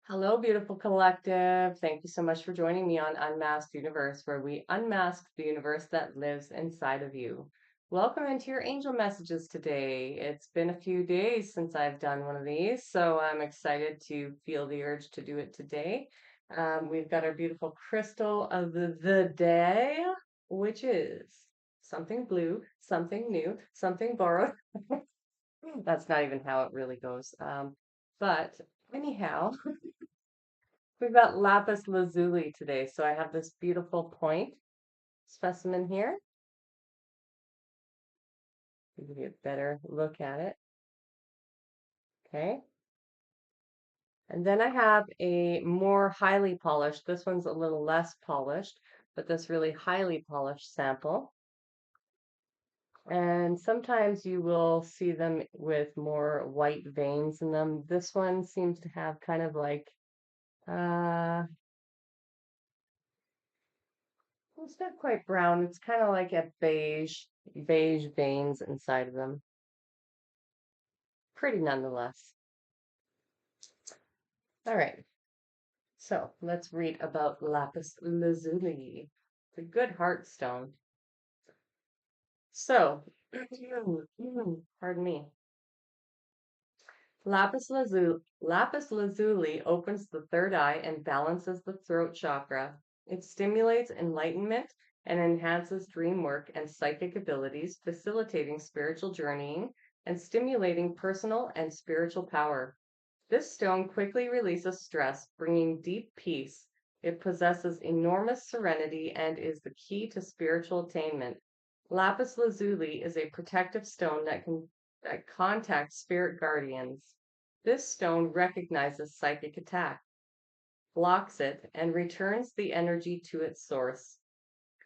Hello, beautiful collective. Thank you so much for joining me on Unmasked Universe, where we unmask the universe that lives inside of you. Welcome into your angel messages today. It's been a few days since I've done one of these, so I'm excited to feel the urge to do it today. We've got our beautiful crystal of the day, which is something blue, something new, something borrowed. That's not even how it really goes. But anyhow, we've got lapis lazuli today. So I have this beautiful point specimen here. Give you a better look at it. Okay. And then I have a more highly polished, this one's a little less polished, but this really highly polished sample. And sometimes you will see them with more white veins in them. This one seems to have kind of like, uh, well, it's not quite brown. It's kind of like a beige veins inside of them. Pretty nonetheless. All right, so let's read about lapis lazuli, the good heart stone. So, pardon me. Lapis lazuli opens the third eye and balances the throat chakra. It stimulates enlightenment and enhances dream work and psychic abilities, facilitating spiritual journeying and stimulating personal and spiritual power. This stone quickly releases stress, bringing deep peace. It possesses enormous serenity and is the key to spiritual attainment. Lapis lazuli is a protective stone that contacts spirit guardians. This stone recognizes psychic attack, blocks it, and returns the energy to its source.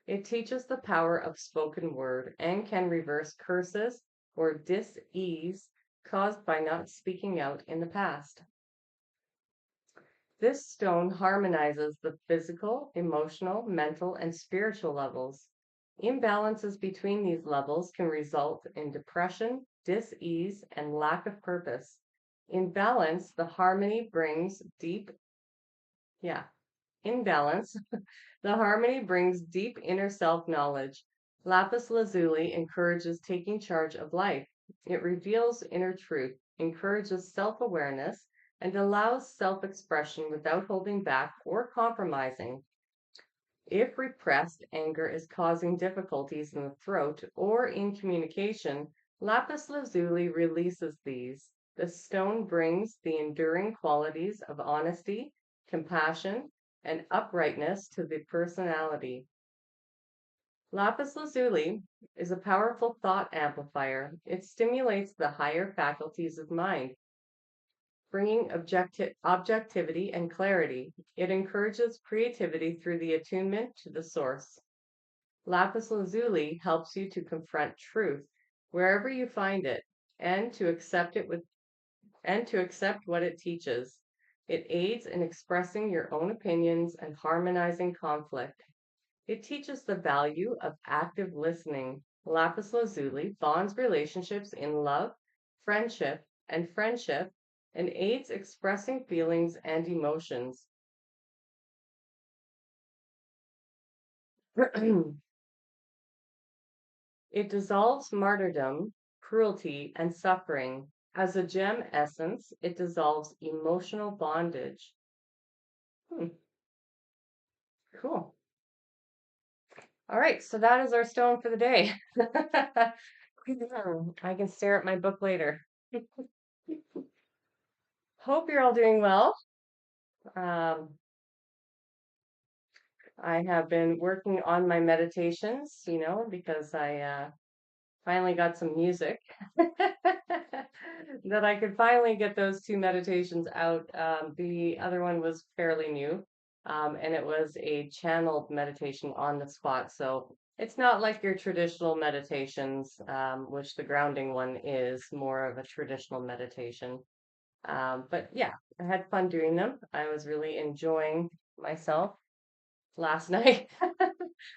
It teaches the power of spoken word and can reverse curses or dis-ease caused by not speaking out in the past. This stone harmonizes the physical, emotional, mental, and spiritual levels. Imbalances between these levels can result in depression, dis-ease, and lack of purpose. In balance, the harmony brings deep, yeah, in balance, the harmony brings deep inner self-knowledge. Lapis lazuli encourages taking charge of life. It reveals inner truth, encourages self-awareness, and allows self-expression without holding back or compromising. If repressed anger is causing difficulties in the throat or in communication, lapis lazuli releases these. The stone brings the enduring qualities of honesty, compassion, and uprightness to the personality. Lapis lazuli is a powerful thought amplifier. It stimulates the higher faculties of mind, bringing objectivity and clarity. It encourages creativity through the attunement to the source. Lapis lazuli helps you to confront truth wherever you find it and to accept what it teaches. It aids in expressing your own opinions and harmonizing conflict. It teaches the value of active listening. Lapis lazuli bonds relationships in love, friendship, and aids expressing feelings and emotions. It dissolves martyrdom, cruelty, and suffering. As a gem essence, it dissolves emotional bondage. Hmm, cool. All right, so that is our stone for the day. I can stare at my book later. Hope you're all doing well. Um, I have been working on my meditations, because I finally got some music that I could finally get those two meditations out. The other one was fairly new, and it was a channeled meditation on the spot. So it's not like your traditional meditations, which the grounding one is more of a traditional meditation. But yeah, I had fun doing them. I was really enjoying myself last night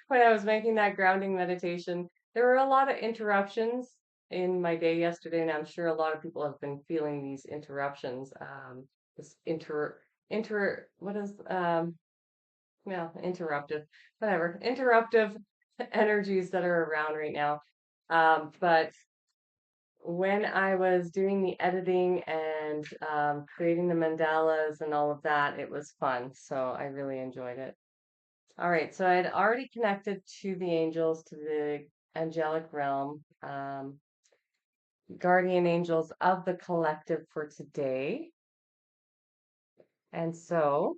when I was making that grounding meditation. There were a lot of interruptions in my day yesterday, and I'm sure a lot of people have been feeling these interruptions, this what is well, interruptive, whatever, interruptive energies that are around right now. But when I was doing the editing and creating the mandalas and all of that, it was fun. So I really enjoyed it. All right, so I had already connected to the angels, to the angelic realm, guardian angels of the collective for today. And so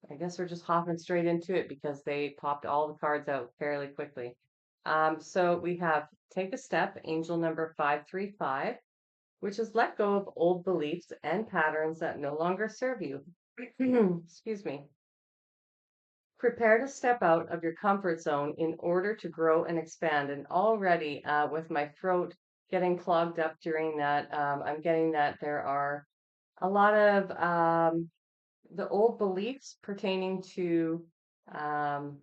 I guess we're just hopping straight into it because they popped all the cards out fairly quickly. So we have take a step, angel number 535, which is let go of old beliefs and patterns that no longer serve you. Excuse me. Prepare to step out of your comfort zone in order to grow and expand. And already, with my throat getting clogged up during that, I'm getting that there are a lot of the old beliefs pertaining to um,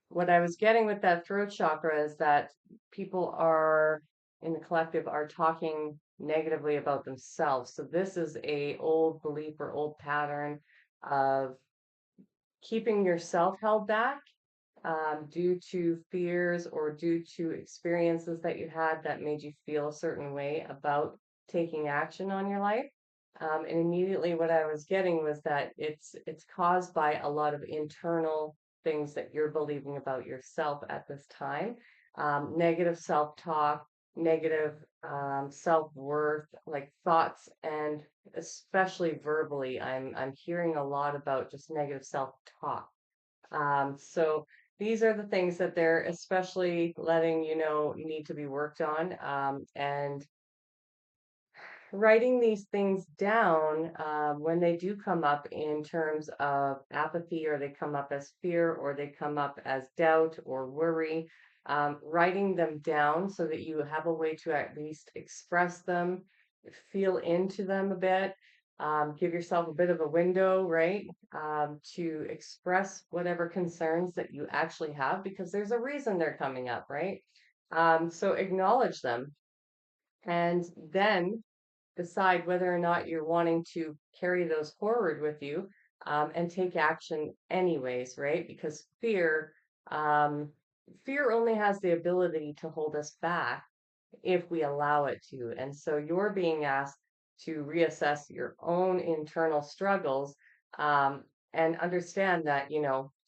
what I was getting with that throat chakra is that people are in the collective are talking negatively about themselves. So this is a old belief or old pattern of keeping yourself held back due to fears or due to experiences that you had that made you feel a certain way about taking action on your life. And immediately what I was getting was that it's caused by a lot of internal things that you're believing about yourself at this time. Negative self-talk, negative self-worth, like thoughts, and especially verbally, I'm hearing a lot about just negative self-talk. So these are the things that they're especially letting you know need to be worked on. And writing these things down when they do come up in terms of apathy, or they come up as fear, or they come up as doubt or worry, writing them down so that you have a way to at least express them, feel into them a bit, give yourself a bit of a window, right, to express whatever concerns that you actually have, because there's a reason they're coming up, right? So acknowledge them, and then decide whether or not you're wanting to carry those forward with you, and take action anyways, right? Because um, fear only has the ability to hold us back if we allow it to. And so you're being asked to reassess your own internal struggles, um, and understand that,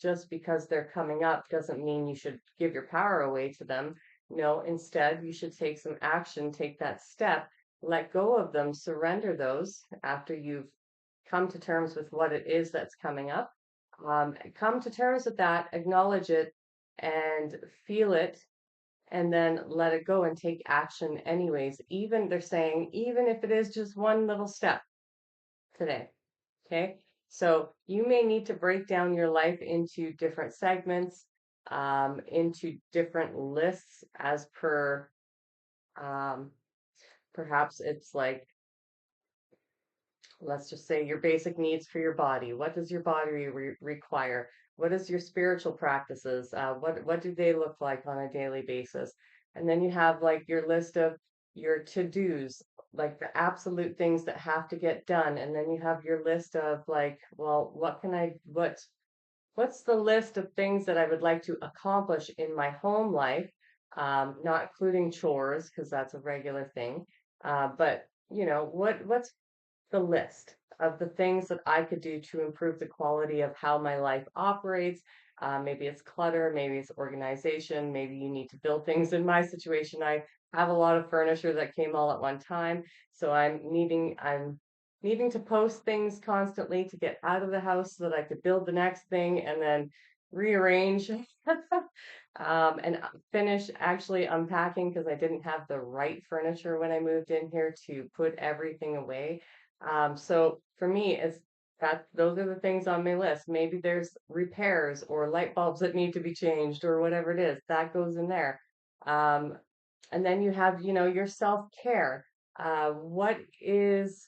just because they're coming up doesn't mean you should give your power away to them. No, instead, you should take some action, take that step, let go of them, surrender those after you've come to terms with what it is that's coming up. Come to terms with that, acknowledge it, and feel it, and then let it go and take action anyways. Even they're saying, even if it is just one little step today. Okay. So you may need to break down your life into different segments, into different lists as per, um, perhaps it's like, let's just say your basic needs for your body. What does your body require? What is your spiritual practices? What do they look like on a daily basis? And then you have like your list of your to-dos, like the absolute things that have to get done. And then you have your list of like, well, what's the list of things that I would like to accomplish in my home life, not including chores, because that's a regular thing. But what's the list of the things that I could do to improve the quality of how my life operates. Maybe it's clutter, maybe it's organization, maybe you need to build things. In my situation, I have a lot of furniture that came all at one time, so I'm needing to post things constantly to get out of the house so that I could build the next thing and then rearrange. And finish actually unpacking because I didn't have the right furniture when I moved in here to put everything away. So for me, it's that those are the things on my list. Maybe there's repairs or light bulbs that need to be changed or whatever it is that goes in there. Um, and then you have, your self-care. What is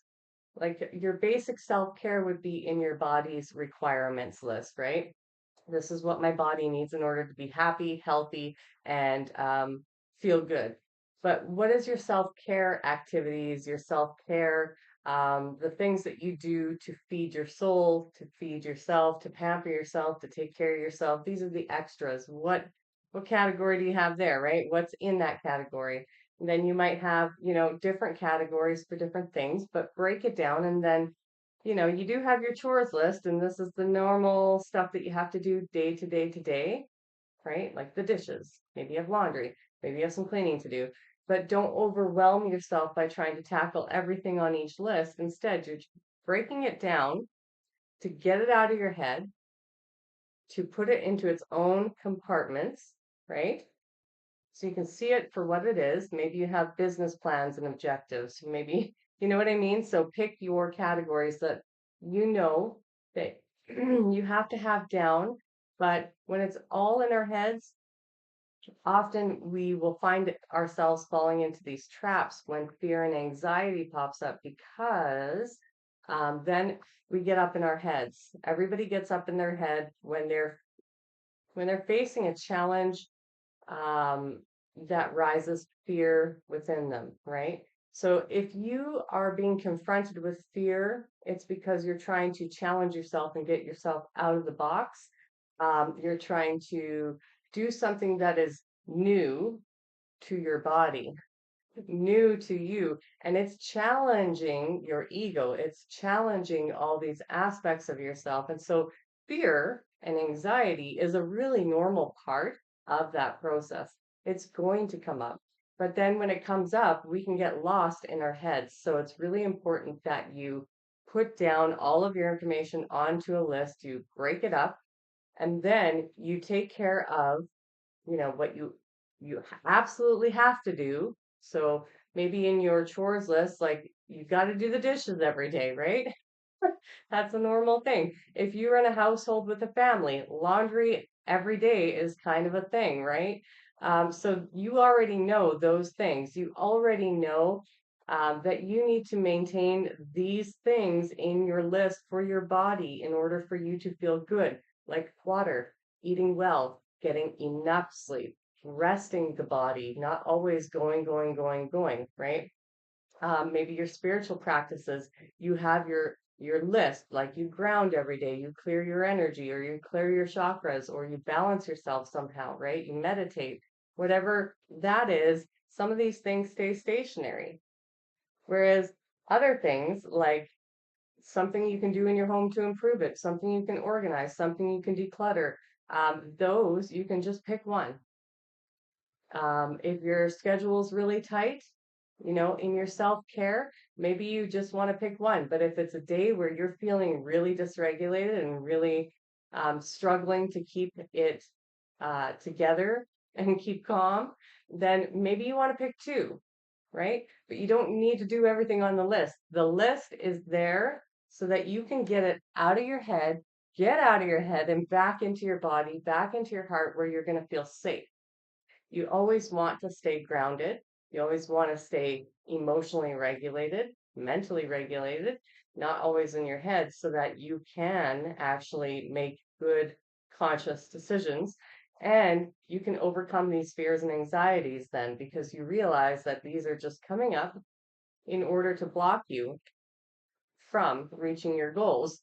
like your basic self-care would be in your body's requirements list, right? This is what my body needs in order to be happy, healthy, and feel good. But what is your self-care activities, your self-care? the things that you do to feed your soul, to feed yourself, to pamper yourself, to take care of yourself. These are the extras. What category do you have there, right? What's in that category? And then you might have, different categories for different things, but break it down. And then, you do have your chores list, and this is the normal stuff that you have to do day to day to day, right? Like the dishes. Maybe you have laundry. Maybe you have some cleaning to do. But don't overwhelm yourself by trying to tackle everything on each list. Instead, you're breaking it down to get it out of your head, to put it into its own compartments, right? So you can see it for what it is. Maybe you have business plans and objectives. Maybe, you know what I mean? So pick your categories that you know that you have to have down. But when it's all in our heads, often we will find ourselves falling into these traps when fear and anxiety pops up because then we get up in our heads. Everybody gets up in their head when they're facing a challenge um, that rises fear within them, right? So if you are being confronted with fear, it's because you're trying to challenge yourself and get yourself out of the box. You're trying to do something that is new to your body, new to you, and it's challenging your ego. It's challenging all these aspects of yourself. And so fear and anxiety is a really normal part of that process. It's going to come up. But then when it comes up, we can get lost in our heads. So it's really important that you put down all of your information onto a list, you break it up, and then you take care of what you absolutely have to do. So maybe in your chores list, like you got to do the dishes every day, right? That's a normal thing. If you're in a household with a family, laundry every day is kind of a thing, right? So you already know those things. You already know that you need to maintain these things in your list for your body in order for you to feel good, like water, eating well, getting enough sleep, resting the body, not always going, going, going, going, right? Maybe your spiritual practices, you have your list, like you ground every day, you clear your energy, or you clear your chakras, or you balance yourself somehow, right? You meditate, whatever that is. Some of these things stay stationary, whereas other things, like something you can do in your home to improve it, something you can organize, something you can declutter, those you can just pick one. If your schedule's really tight, in your self-care, maybe you just want to pick one. But if it's a day where you're feeling really dysregulated and really struggling to keep it together and keep calm, then maybe you want to pick two, right? But you don't need to do everything on the list. The list is there so that you can get out of your head and back into your body, back into your heart where you're going to feel safe. You always want to stay grounded. You always want to stay emotionally regulated, mentally regulated, not always in your head, so that you can actually make good, conscious decisions. And you can overcome these fears and anxieties then because you realize that these are just coming up in order to block you from reaching your goals.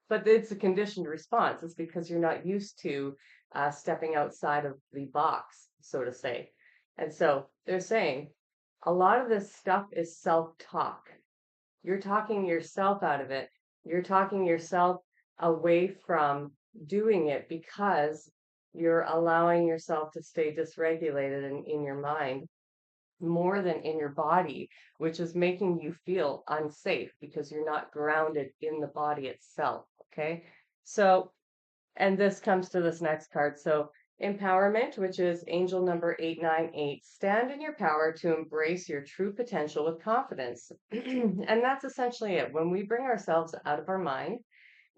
But it's a conditioned response. It's because you're not used to stepping outside of the box, so to say. And so they're saying a lot of this stuff is self-talk. You're talking yourself out of it. You're talking yourself away from doing it because you're allowing yourself to stay dysregulated in your mind more than in your body, which is making you feel unsafe because you're not grounded in the body itself. Okay. So, and this comes to this next card. So, empowerment, which is angel number 898, stand in your power to embrace your true potential with confidence. And that's essentially it. When we bring ourselves out of our mind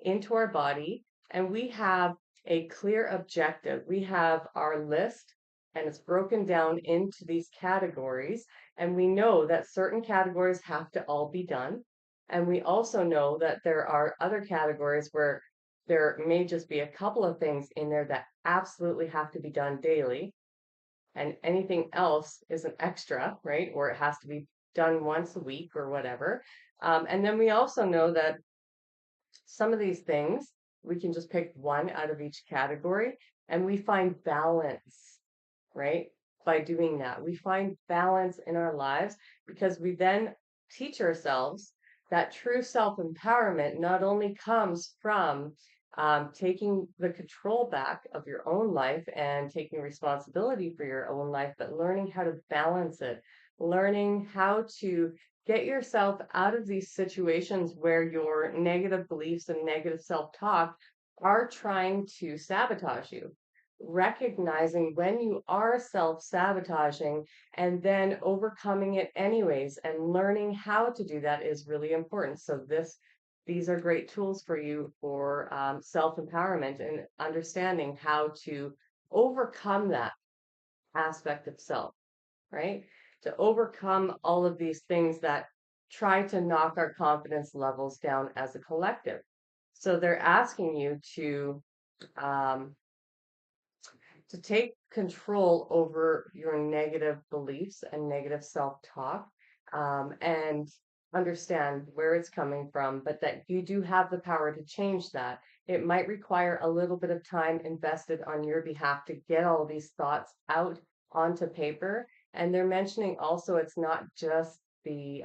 into our body and we have a clear objective. We have our list and it's broken down into these categories. And we know that certain categories have to all be done. And we also know that there are other categories where there may just be a couple of things in there that absolutely have to be done daily. And anything else is an extra, right? Or it has to be done once a week or whatever. And then we also know that some of these things, we can just pick one out of each category and we find balance, right? By doing that, we find balance in our lives because we then teach ourselves that true self empowerment not only comes from taking the control back of your own life and taking responsibility for your own life, but learning how to balance it, learning how to get yourself out of these situations where your negative beliefs and negative self talk are trying to sabotage you. Recognizing when you are self sabotaging and then overcoming it anyways, and learning how to do that is really important. So, these are great tools for you for self empowerment and understanding how to overcome that aspect of self, right? To overcome all of these things that try to knock our confidence levels down as a collective. So they're asking you um, to take control over your negative beliefs and negative self-talk, and understand where it's coming from, but that you do have the power to change that. It might require a little bit of time invested on your behalf to get all these thoughts out onto paper. And they're mentioning also it's not just the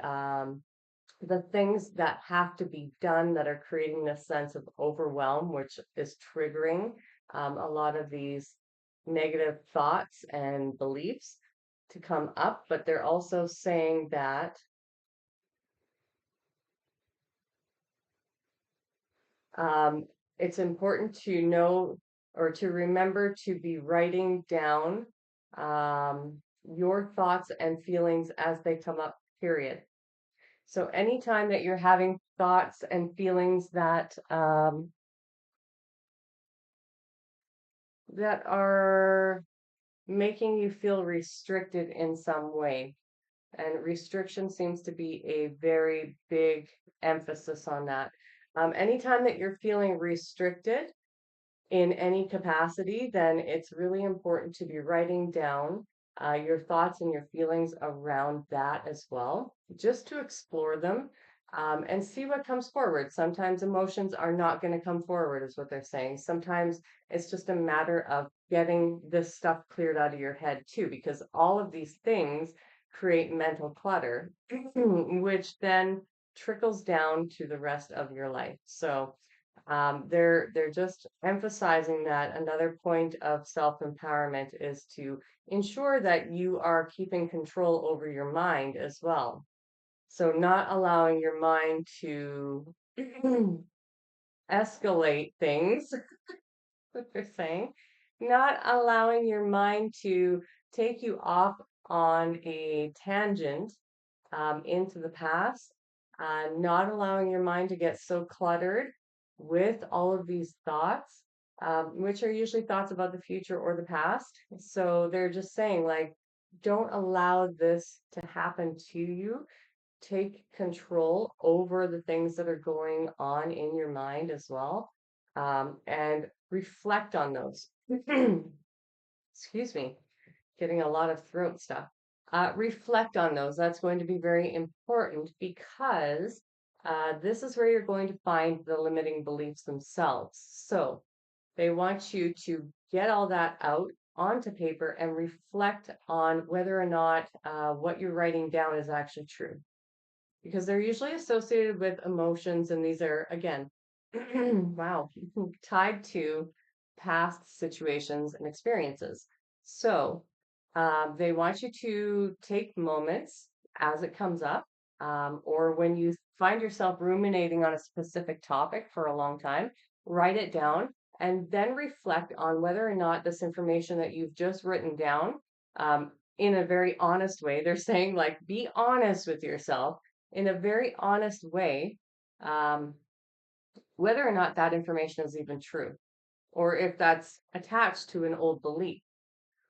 things that have to be done that are creating this sense of overwhelm, which is triggering a lot of these negative thoughts and beliefs to come up. But they're also saying that um, it's important to know or to remember to be writing down your thoughts and feelings as they come up, period. So anytime that you're having thoughts and feelings that are making you feel restricted in some way, and restriction seems to be a very big emphasis on that. Anytime that you're feeling restricted in any capacity, then it's really important to be writing down your thoughts and your feelings around that as well, just to explore them and see what comes forward. Sometimes emotions are not going to come forward, is what they're saying. Sometimes it's just a matter of getting this stuff cleared out of your head, too, because all of these things create mental clutter, which then trickles down to the rest of your life. So, they're just emphasizing that another point of self-empowerment is to ensure that you are keeping control over your mind as well. So not allowing your mind to escalate things, what they're saying, not allowing your mind to take you off on a tangent into the past, not allowing your mind to get so cluttered with all of these thoughts, which are usually thoughts about the future or the past. So they're just saying, like, don't allow this to happen to you. Take control over the things that are going on in your mind as well, and reflect on those. Excuse me, getting a lot of throat stuff. Reflect on those. That's going to be very important because this is where you're going to find the limiting beliefs themselves. So they want you to get all that out onto paper and reflect on whether or not what you're writing down is actually true. Because they're usually associated with emotions, and these are, again, wow, tied to past situations and experiences. So they want you to take moments as it comes up, or when you find yourself ruminating on a specific topic for a long time, write it down and then reflect on whether or not this information that you've just written down, in a very honest way. They're saying, like, be honest with yourself in a very honest way, um, whether or not that information is even true, or if that's attached to an old belief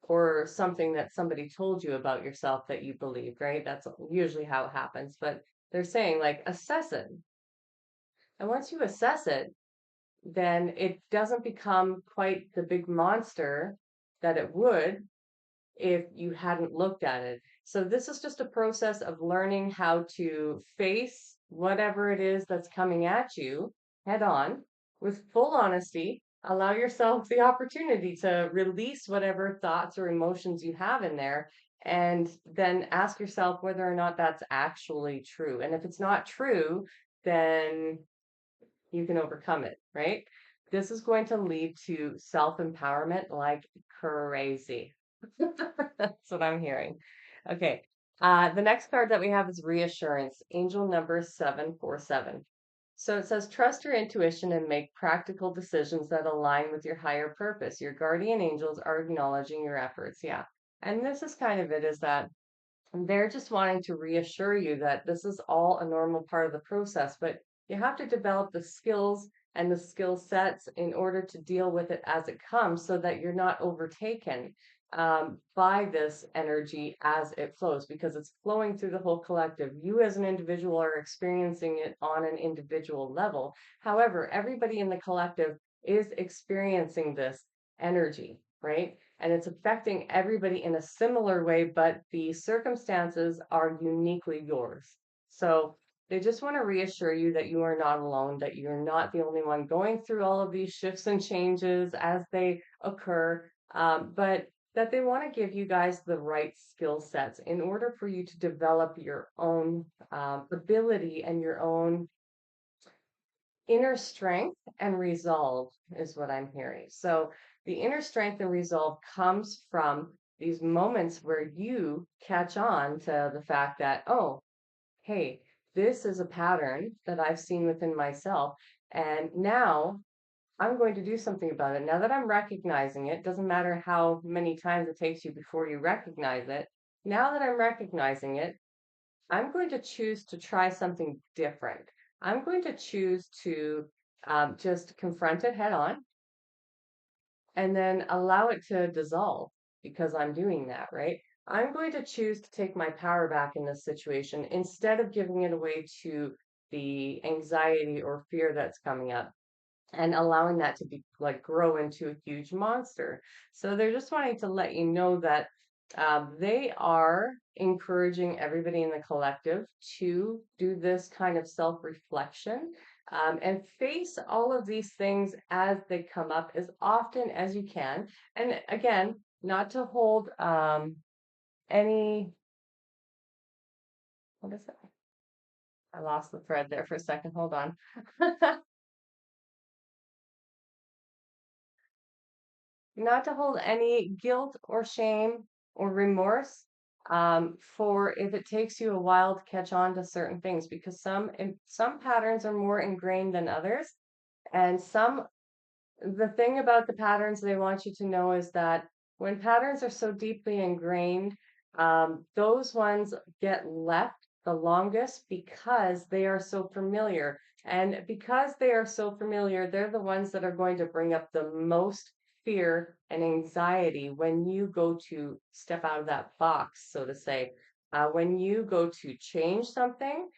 or something that somebody told you about yourself that you believed, right? That's usually how it happens. But they're saying, like, assess it. And once you assess it, then it doesn't become quite the big monster that it would if you hadn't looked at it. So this is just a process of learning how to face whatever it is that's coming at you head on with full honesty. Allow yourself the opportunity to release whatever thoughts or emotions you have in there, and then ask yourself whether or not that's actually true. And if it's not true, then you can overcome it, right? This is going to lead to self empowerment like crazy. That's what I'm hearing. Okay. The next card that we have is reassurance, angel number 747. So it says, trust your intuition and make practical decisions that align with your higher purpose. Your guardian angels are acknowledging your efforts. Yeah. And this is kind of it, is that they're just wanting to reassure you that this is all a normal part of the process, but you have to develop the skills and the skill sets in order to deal with it as it comes so that you're not overtaken by this energy as it flows, because it's flowing through the whole collective. You as an individual are experiencing it on an individual level. However, everybody in the collective is experiencing this energy, right? And it's affecting everybody in a similar way, but the circumstances are uniquely yours. So they just want to reassure you that you are not alone, that you're not the only one going through all of these shifts and changes as they occur, but that they want to give you guys the right skill sets in order for you to develop your own ability and your own inner strength and resolve is what I'm hearing. So the inner strength and resolve comes from these moments where you catch on to the fact that, oh, hey, this is a pattern that I've seen within myself. And now I'm going to do something about it. Now that I'm recognizing it, doesn't matter how many times it takes you before you recognize it. Now that I'm recognizing it, I'm going to choose to try something different. I'm going to choose to just confront it head on and then allow it to dissolve because I'm doing that, right? I'm going to choose to take my power back in this situation instead of giving it away to the anxiety or fear that's coming up and allowing that to be like grow into a huge monster. So they're just wanting to let you know that they are encouraging everybody in the collective to do this kind of self-reflection, and face all of these things as they come up as often as you can. And again, not to hold any, what is it? I lost the thread there for a second. Hold on. Not to hold any guilt or shame or remorse for if it takes you a while to catch on to certain things, because some patterns are more ingrained than others, and some the thing about the patterns they want you to know is that when patterns are so deeply ingrained, those ones get left the longest because they are so familiar. And because they are so familiar, they're the ones that are going to bring up the most fear and anxiety when you go to step out of that box, so to say. When you go to change something,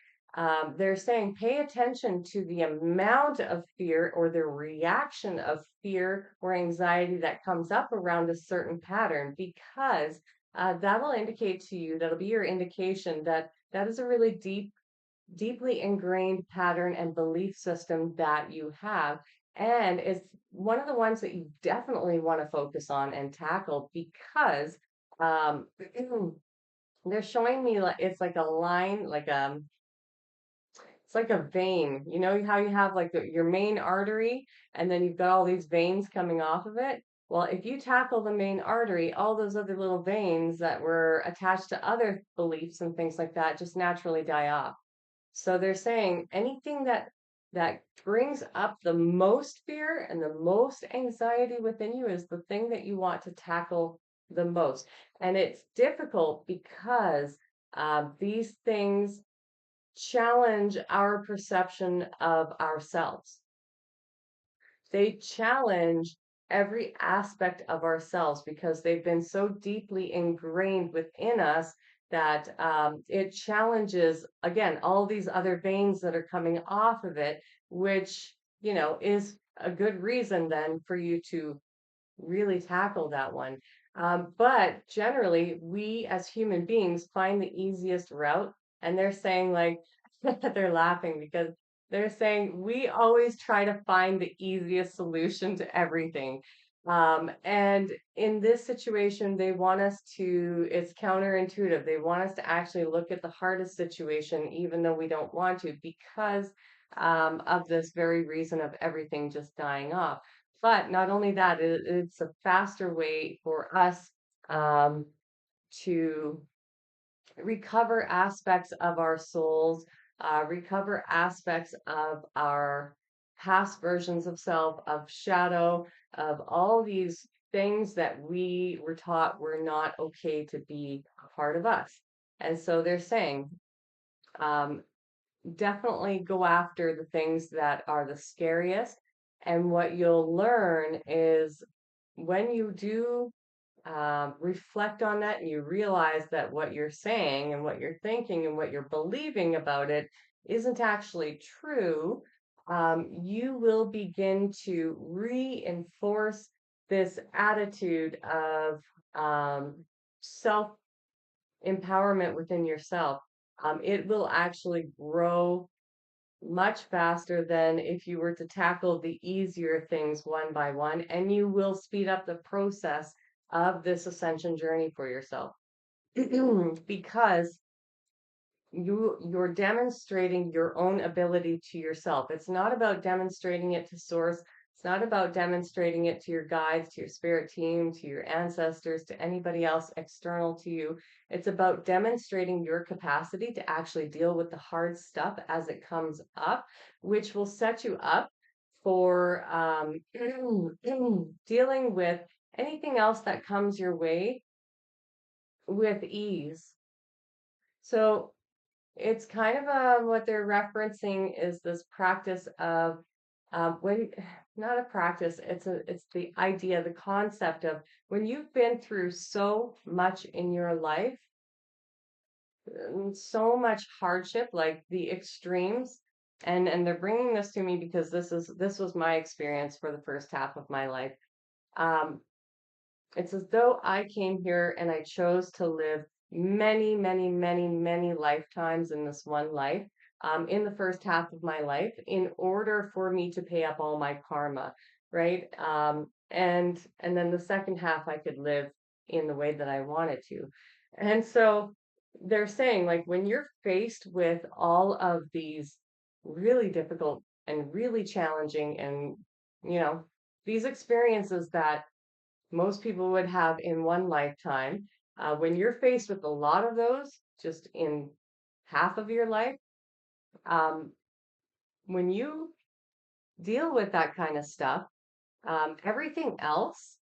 they're saying pay attention to the amount of fear or the reaction of fear or anxiety that comes up around a certain pattern, because that'll indicate to you, that'll be your indication that that is a really deeply ingrained pattern and belief system that you have. And it's one of the ones that you definitely want to focus on and tackle, because um, they're showing me like it's like a line, like it's like a vein. You know how you have like your main artery and then you've got all these veins coming off of it? Well, if you tackle the main artery, all those other little veins that were attached to other beliefs and things like that just naturally die off. So they're saying anything that brings up the most fear and the most anxiety within you is the thing that you want to tackle the most. And it's difficult because these things challenge our perception of ourselves. They challenge every aspect of ourselves because they've been so deeply ingrained within us that it challenges, again, all these other veins that are coming off of it, which, is a good reason then for you to really tackle that one. But generally, we as human beings find the easiest route, and they're saying, like, They're laughing because they're saying we always try to find the easiest solution to everything. And in this situation, they want us to, it's counterintuitive. They want us to actually look at the hardest situation, even though we don't want to, because of this very reason of everything just dying off. But not only that, it's a faster way for us um, to recover aspects of our souls, recover aspects of our past versions of self, of shadow, of all these things that we were taught were not okay to be a part of us. And so they're saying, um, definitely go after the things that are the scariest. And what you'll learn is when you do reflect on that and you realize that what you're saying and what you're thinking and what you're believing about it isn't actually true, you will begin to reinforce this attitude of self empowerment within yourself. It will actually grow much faster than if you were to tackle the easier things one by one, and you will speed up the process of this ascension journey for yourself because you're demonstrating your own ability to yourself. It's not about demonstrating it to source. It's not about demonstrating it to your guides, to your spirit team, to your ancestors, to anybody else external to you. It's about demonstrating your capacity to actually deal with the hard stuff as it comes up, which will set you up for dealing with anything else that comes your way with ease. So it's kind of what they're referencing is this practice of when not a practice, it's the idea, the concept of when you've been through so much in your life, so much hardship, like the extremes, and they're bringing this to me because this was my experience for the first half of my life. Um, it's as though I came here and I chose to live many, many, many, many lifetimes in this one life, in the first half of my life, in order for me to pay up all my karma, right? And then the second half I could live in the way that I wanted to. And so they're saying, like, when you're faced with all of these really difficult and really challenging and, you know, these experiences that most people would have in one lifetime. When you're faced with a lot of those, just in half of your life, um, when you deal with that kind of stuff, everything else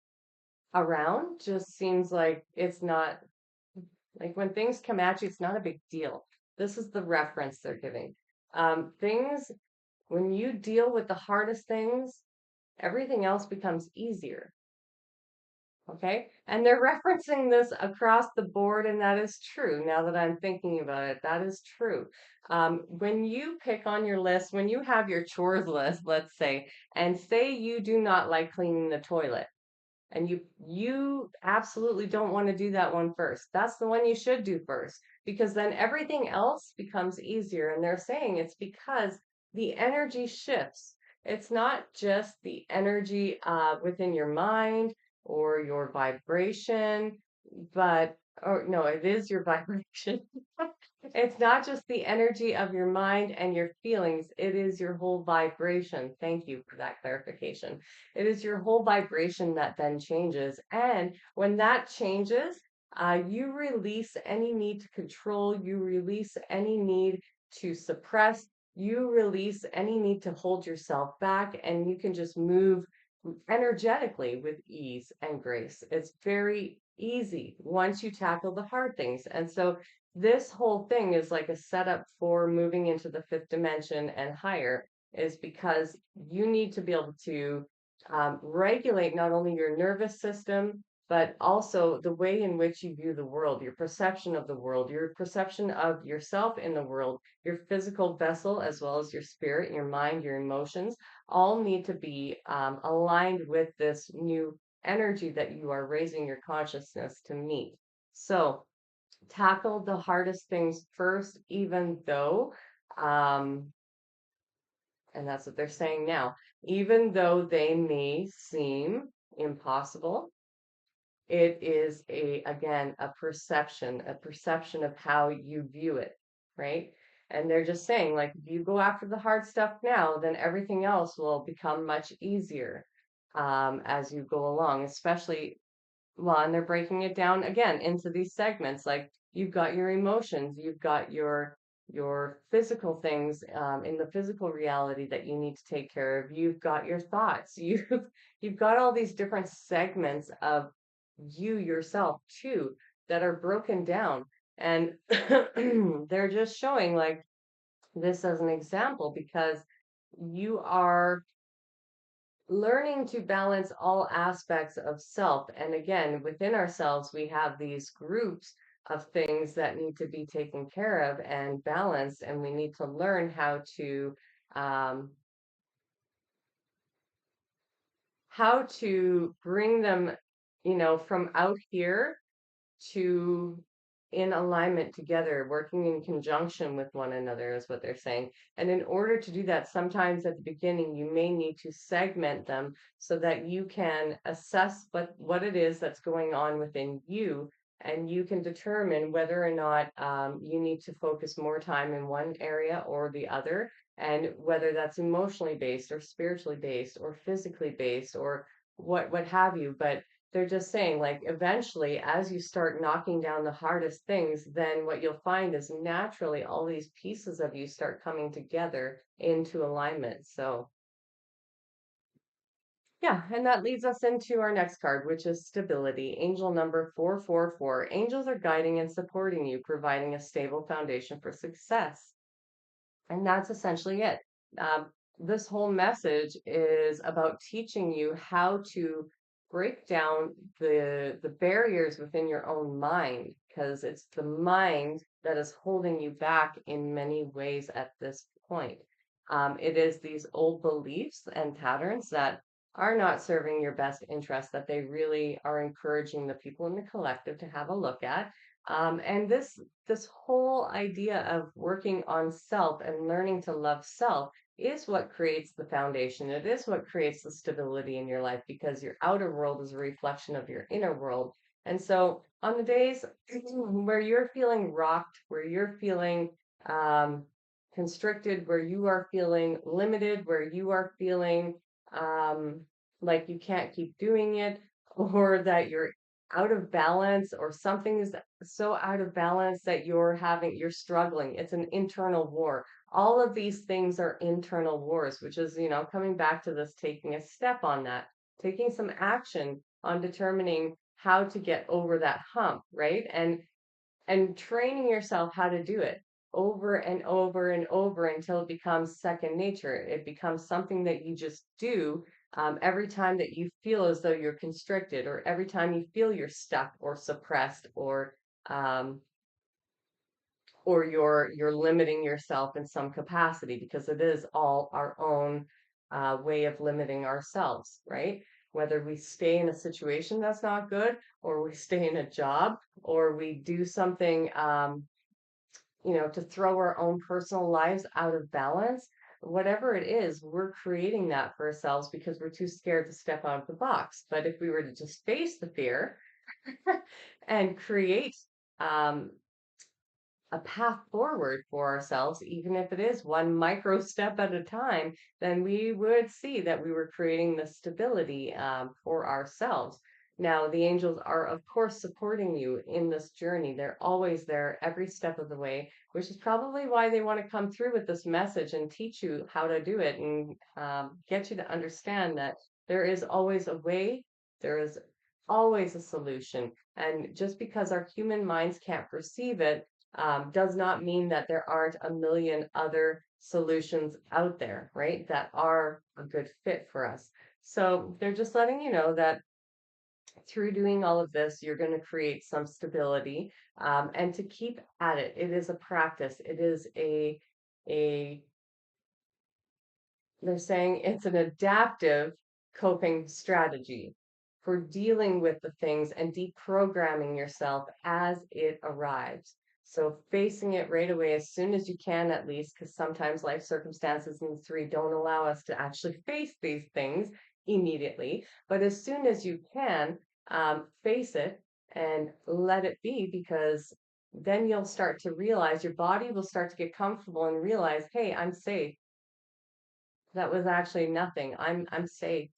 around just seems like it's not like when things come at you, it's not a big deal. This is the reference they're giving. Things, when you deal with the hardest things, everything else becomes easier. Okay. And they're referencing this across the board, and that is true. Now that I'm thinking about it, that is true. When you pick on your list, when you have your chores list, let's say, and say you do not like cleaning the toilet, and you absolutely don't want to do that one first. That's the one you should do first because then everything else becomes easier. And they're saying it's because the energy shifts. It's not just the energy within your mind or your vibration, but or no, it is your vibration. It's not just the energy of your mind and your feelings, it is your whole vibration. Thank you for that clarification. It is your whole vibration that then changes. And when that changes, you release any need to control, you release any need to suppress, you release any need to hold yourself back, and you can just move energetically with ease and grace. It's very easy once you tackle the hard things. And so this whole thing is like a setup for moving into the fifth dimension and higher, is because you need to be able to regulate not only your nervous system, but also the way in which you view the world, your perception of the world, your perception of yourself in the world, your physical vessel, as well as your spirit, your mind, your emotions, all need to be aligned with this new energy that you are raising your consciousness to meet. So, tackle the hardest things first, even though Um, and that's what they're saying now. Even though they may seem impossible, it is again, a perception of how you view it, right? And they're just saying, like, if you go after the hard stuff now, then everything else will become much easier as you go along, especially well, and they're breaking it down again into these segments. Like you've got your emotions, you've got your physical things in the physical reality that you need to take care of. You've got your thoughts. You've got all these different segments of you yourself too that are broken down, and they're just showing like this as an example because you are learning to balance all aspects of self. And again, within ourselves, we have these groups of things that need to be taken care of and balanced, and we need to learn um, how to bring them, from out here to in alignment together, working in conjunction with one another, is what they're saying. And in order to do that, sometimes at the beginning, you may need to segment them so that you can assess what it is that's going on within you. And you can determine whether or not you need to focus more time in one area or the other, and whether that's emotionally based or spiritually based or physically based or what have you. But they're just saying like eventually as you start knocking down the hardest things, then what you'll find is naturally all these pieces of you start coming together into alignment. So yeah, and that leads us into our next card, which is stability. Angel number 444. Angels are guiding and supporting you, providing a stable foundation for success. And that's essentially it. Um, this whole message is about teaching you how to break down the barriers within your own mind, because it's the mind that is holding you back in many ways at this point. It is these old beliefs and patterns that are not serving your best interest that they really are encouraging the people in the collective to have a look at. And this whole idea of working on self and learning to love self is what creates the foundation. It is what creates the stability in your life because your outer world is a reflection of your inner world. And so on the days where you're feeling rocked, where you're feeling um, constricted, where you are feeling limited, where you are feeling um, like you can't keep doing it, or that you're out of balance, or something is so out of balance that you're struggling. It's an internal war. All of these things are internal wars, which is, coming back to this, taking a step on that, taking some action on determining how to get over that hump, right? And training yourself how to do it over and over and over until it becomes second nature. It becomes something that you just do every time that you feel as though you're constricted, or every time you feel you're stuck or suppressed, um, or you're limiting yourself in some capacity, because it is all our own way of limiting ourselves, right? Whether we stay in a situation that's not good, or we stay in a job, or we do something to throw our own personal lives out of balance, whatever it is, we're creating that for ourselves because we're too scared to step out of the box. But if we were to just face the fear and create um, a path forward for ourselves, even if it is one micro step at a time, then we would see that we were creating the stability for ourselves. Now, the angels are, of course, supporting you in this journey. They're always there every step of the way, which is probably why they want to come through with this message and teach you how to do it, and get you to understand that there is always a way, there is always a solution. And just because our human minds can't perceive it, does not mean that there aren't a million other solutions out there, right? That are a good fit for us. So they're just letting you know that through doing all of this, you're going to create some stability, and to keep at it. It is a practice. It is a they're saying it's an adaptive coping strategy for dealing with the things and deprogramming yourself as it arrives. So facing it right away as soon as you can, at least, because sometimes life circumstances and three don't allow us to actually face these things immediately. But as soon as you can, face it and let it be, because then you'll start to realize your body will start to get comfortable and realize, hey, I'm safe. That was actually nothing. I'm safe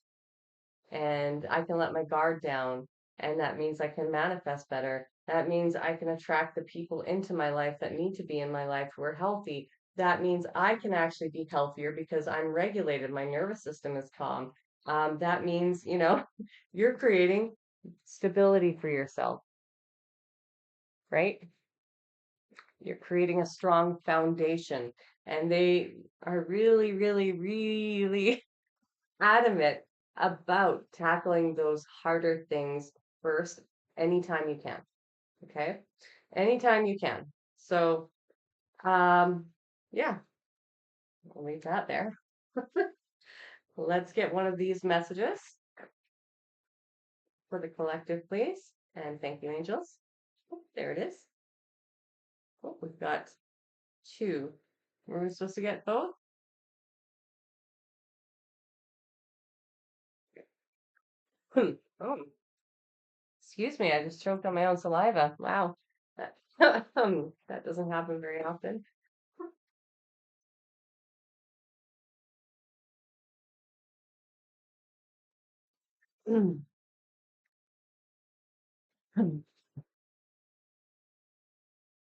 and I can let my guard down. And that means I can manifest better. That means I can attract the people into my life that need to be in my life who are healthy. That means I can actually be healthier because I'm regulated. My nervous system is calm. That means, you're creating stability for yourself, right? You're creating a strong foundation. And they are really, really, really adamant about tackling those harder things first anytime you can. Okay? Anytime you can. So, um, yeah, I'll leave that there. Let's get one of these messages for the collective, please. And thank you, angels. Oh, there it is. Oh, we've got two. Were we supposed to get both? Oh, excuse me, I just choked on my own saliva. Wow. That, that doesn't happen very often.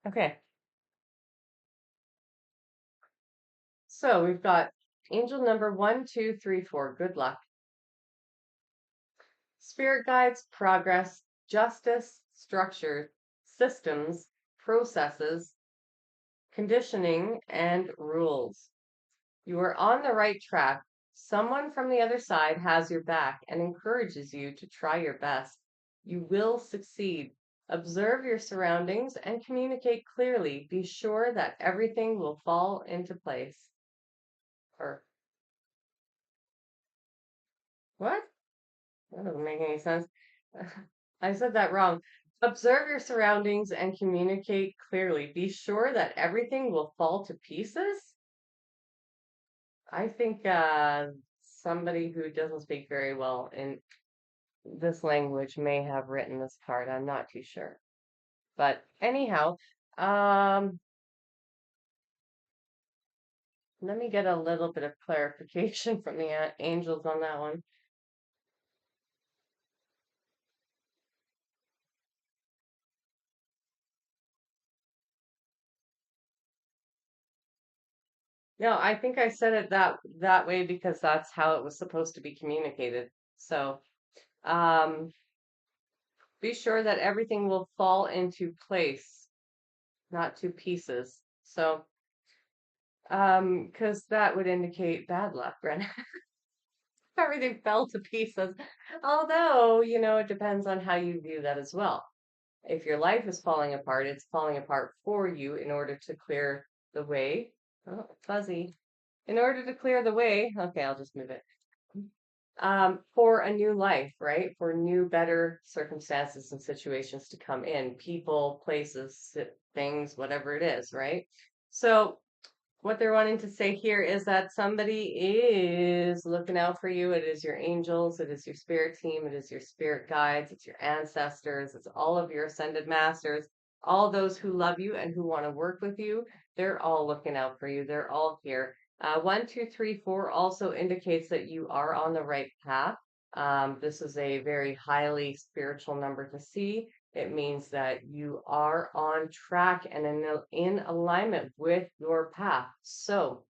Okay, so we've got angel number 1, 2, 3, 4. Good luck. Spirit guides, progress, justice, structure, systems, processes, conditioning, and rules. You are on the right track. Someone from the other side has your back and encourages you to try your best. You will succeed. Observe your surroundings and communicate clearly. Be sure that everything will fall into place. Or what? That doesn't make any sense. I said that wrong. Observe your surroundings and communicate clearly. Be sure that everything will fall to pieces. I think somebody who doesn't speak very well in this language may have written this card. I'm not too sure. But anyhow, um, let me get a little bit of clarification from the angels on that one. No, I think I said it that way because that's how it was supposed to be communicated. So, um, be sure that everything will fall into place, not to pieces. So, because that would indicate bad luck, right? Everything fell to pieces. Although, it depends on how you view that as well. If your life is falling apart, it's falling apart for you in order to clear the way. Oh, fuzzy. In order to clear the way, okay, I'll just move it. For a new life, right? For new, better circumstances and situations to come in, people, places, things, whatever it is, right? So, what they're wanting to say here is that somebody is looking out for you. It is your angels, it is your spirit team, it is your spirit guides, it's your ancestors, it's all of your ascended masters, all those who love you and who want to work with you. They're all looking out for you. They're all here. 1, 2, 3, 4 also indicates that you are on the right path. This is a very highly spiritual number to see. It means that you are on track and in alignment with your path. So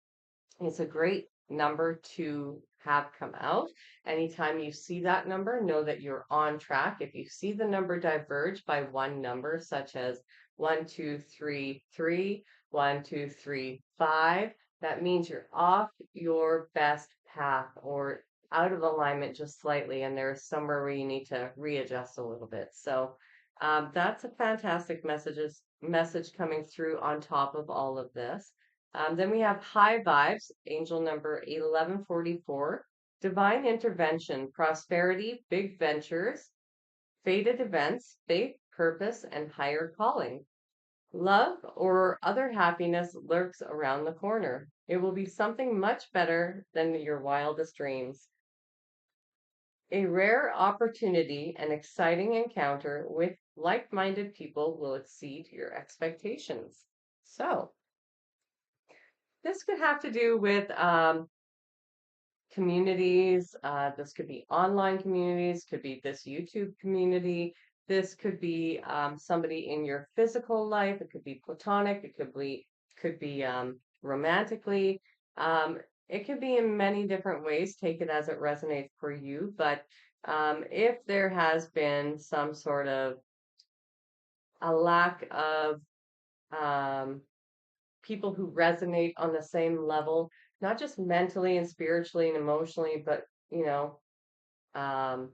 it's a great number to have come out. Anytime you see that number, know that you're on track. If you see the number diverge by one number, such as 1, 2, 3, 3, 1, 2, 3, 5, that means you're off your best path or out of alignment just slightly, and there's somewhere where you need to readjust a little bit. So that's a fantastic message coming through on top of all of this. Then we have high vibes, angel number 1144, divine intervention, prosperity, big ventures, fated events, faith, purpose, and higher calling. Love or other happiness lurks around the corner. It will be something much better than your wildest dreams. A rare opportunity and exciting encounter with like minded people will exceed your expectations. So, this could have to do with communities. This could be online communities, could be this YouTube community. This could be somebody in your physical life. It could be platonic. It could be romantically. It could be in many different ways. Take it as it resonates for you. But if there has been some sort of a lack of um, people who resonate on the same level, not just mentally and spiritually and emotionally, but you know, um,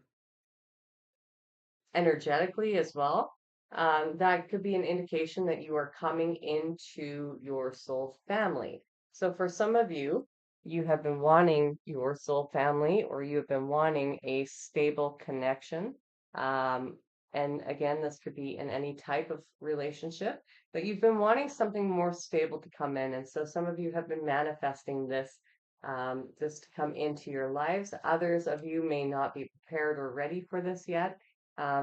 energetically as well. That could be an indication that you are coming into your soul family. So for some of you, you have been wanting your soul family, or you have been wanting a stable connection. Um, and again, this could be in any type of relationship, but you've been wanting something more stable to come in. And so some of you have been manifesting this to come into your lives. Others of you may not be prepared or ready for this yet.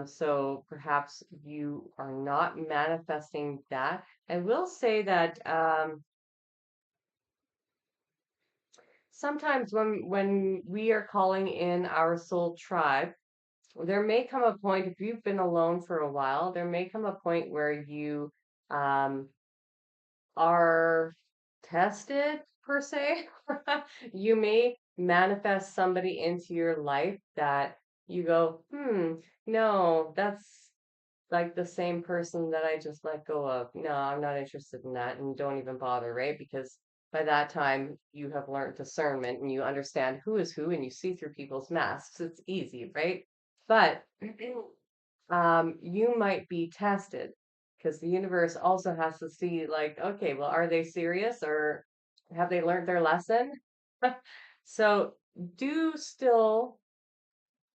So perhaps you are not manifesting that. I will say that sometimes when we are calling in our soul tribe, there may come a point, if you've been alone for a while, there may come a point where you um, are tested per se. You may manifest somebody into your life that you go, no, that's like the same person that I just let go of. No, I'm not interested in that. And don't even bother, right? Because by that time you have learned discernment and you understand who is who and you see through people's masks. It's easy, right? But you might be tested because the universe also has to see, like, okay, well, are they serious or have they learned their lesson? So do still,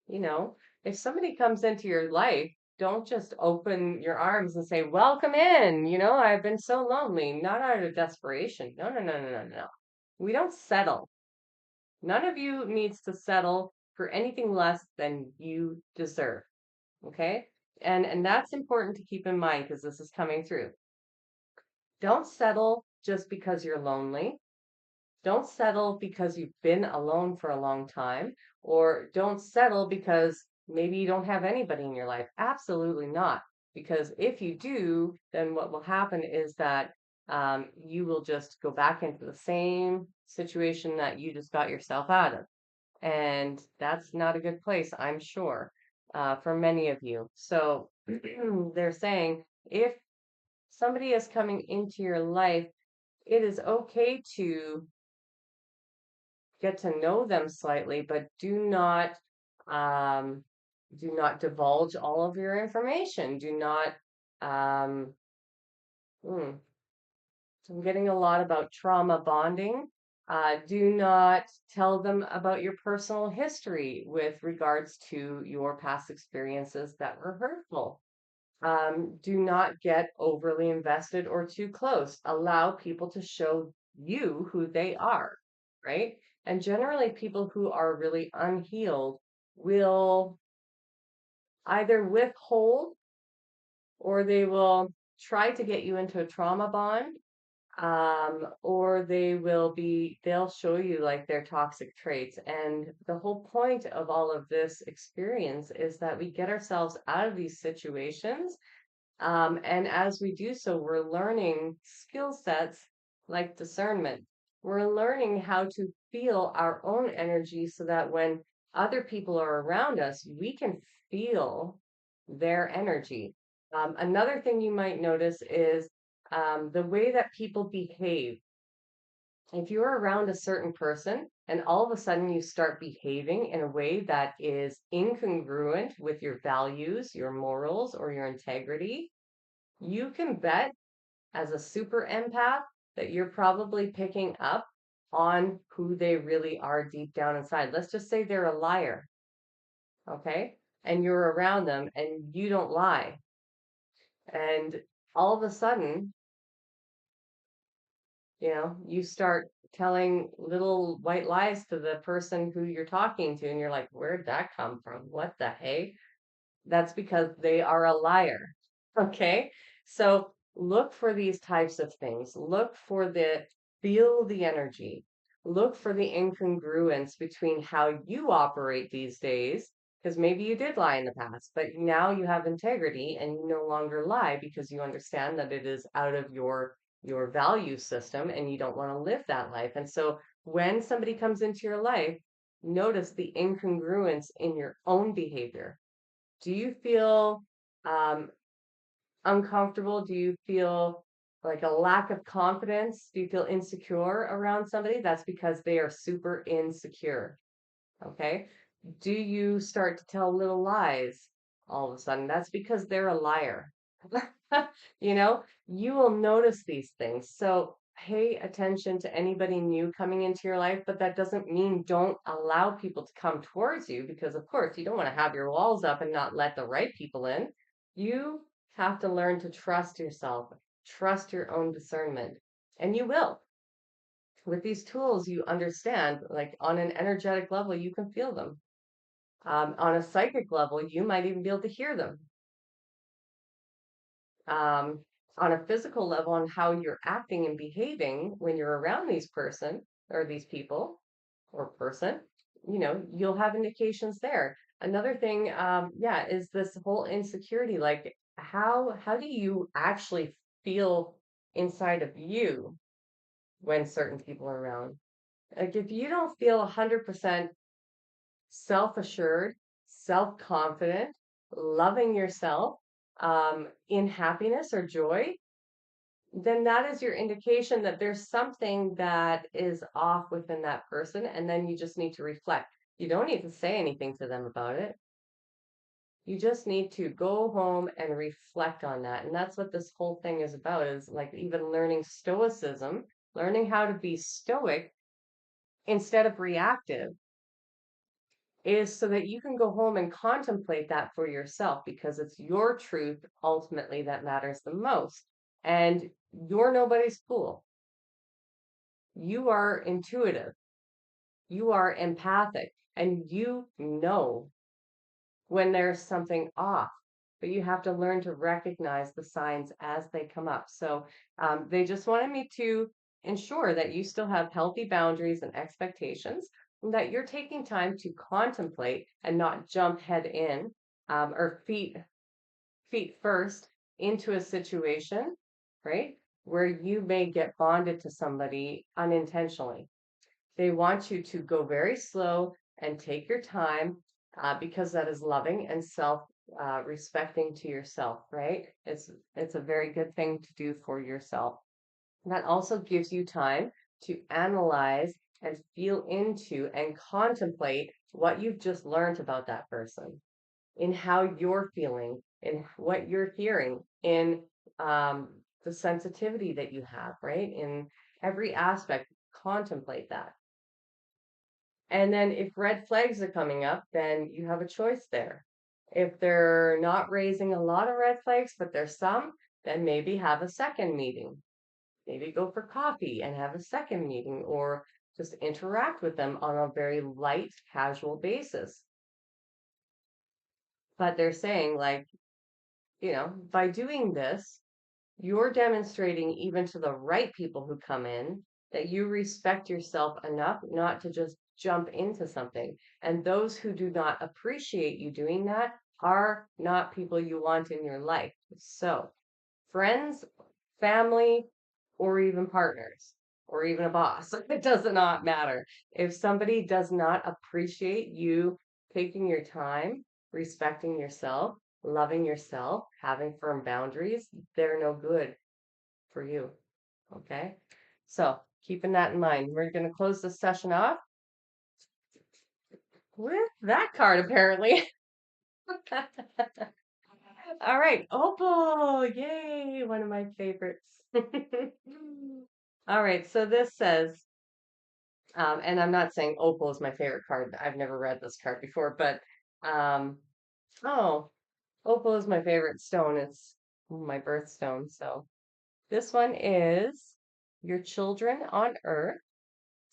you know, if somebody comes into your life, don't just open your arms and say, "Welcome in." I've been so lonely, not out of desperation. No, no, no, no, no, no. We don't settle. None of you needs to settle for anything less than you deserve. Okay? And that's important to keep in mind because this is coming through. Don't settle just because you're lonely. Don't settle because you've been alone for a long time, or don't settle because maybe you don't have anybody in your life. Absolutely not. Because if you do, then what will happen is that you will just go back into the same situation that you just got yourself out of. And that's not a good place, I'm sure, for many of you. So they're saying if somebody is coming into your life, it is okay to get to know them slightly, but um, do not divulge all of your information. Do not. Um, hmm, I'm getting a lot about trauma bonding. Do not tell them about your personal history with regards to your past experiences that were hurtful. Do not get overly invested or too close. Allow people to show you who they are, right? And generally, people who are really unhealed will either withhold or they will try to get you into a trauma bond, or they'll show you like their toxic traits. And the whole point of all of this experience is that we get ourselves out of these situations, and as we do so, we're learning skill sets like discernment. We're learning how to feel our own energy so that when other people are around us, we can feel their energy. Another thing you might notice is the way that people behave. If you're around a certain person and all of a sudden you start behaving in a way that is incongruent with your values, your morals, or your integrity, you can bet as a super empath that you're probably picking up on who they really are deep down inside. Let's just say they're a liar, okay? And you're around them and you don't lie. And all of a sudden, you start telling little white lies to the person who you're talking to, and you're like, where'd that come from? What the hey? That's because they are a liar. Okay. So look for these types of things. Feel the energy. Look for the incongruence between how you operate these days, because maybe you did lie in the past, but now you have integrity and you no longer lie because you understand that it is out of your value system and you don't want to live that life. And so when somebody comes into your life, notice the incongruence in your own behavior. Do you feel um, uncomfortable? Do you feel like a lack of confidence? Do you feel insecure around somebody? That's because they are super insecure. Okay. Do you start to tell little lies all of a sudden? That's because they're a liar. You know, you will notice these things. So pay attention to anybody new coming into your life, but that doesn't mean don't allow people to come towards you because, of course, you don't want to have your walls up and not let the right people in. You have to learn to trust yourself, trust your own discernment, and you will. With these tools, you understand, like on an energetic level, you can feel them. On a psychic level, you might even be able to hear them. um, on a physical level on how you're acting and behaving when you're around these person or these people or person, you'll have indications there. Another thing, yeah, is this whole insecurity. Like, how do you actually feel inside of you when certain people are around? Like, if you don't feel 100% self-assured, self-confident, loving yourself, in happiness or joy, then that is your indication that there's something that is off within that person. And then you just need to reflect. You don't need to say anything to them about it. You just need to go home and reflect on that. And that's what this whole thing is about, is like even learning stoicism, learning how to be stoic instead of reactive, is so that you can go home and contemplate that for yourself because it's your truth ultimately that matters the most. And you're nobody's fool. You are intuitive, you are empathic, and you know when there's something off, but you have to learn to recognize the signs as they come up. So they just wanted me to ensure that you still have healthy boundaries and expectations, and that you're taking time to contemplate and not jump head in, or feet first into a situation, right? Where you may get bonded to somebody unintentionally. They want you to go very slow and take your time, because that is loving and self respecting to yourself, right? It's a very good thing to do for yourself. And that also gives you time to analyze and feel into and contemplate what you've just learned about that person, in how you're feeling, in what you're hearing, in the sensitivity that you have, right? In every aspect, contemplate that. And then if red flags are coming up, then you have a choice there. If they're not raising a lot of red flags, but there's some, then maybe have a second meeting. Maybe go for coffee and have a second meeting, or just interact with them on a very light, casual basis. But they're saying, like, by doing this, you're demonstrating even to the right people who come in that you respect yourself enough not to just jump into something. And those who do not appreciate you doing that are not people you want in your life. So, friends, family, or even partners, or even a boss, it does not matter. If somebody does not appreciate you taking your time, respecting yourself, loving yourself, having firm boundaries, they're no good for you. Okay. So keeping that in mind, we're going to close this session off with that card, apparently. All right. Opal. Yay. One of my favorites. All right. So this says, and I'm not saying opal is my favorite card. I've never read this card before, but, oh, opal is my favorite stone. my birthstone. So this one is your children on earth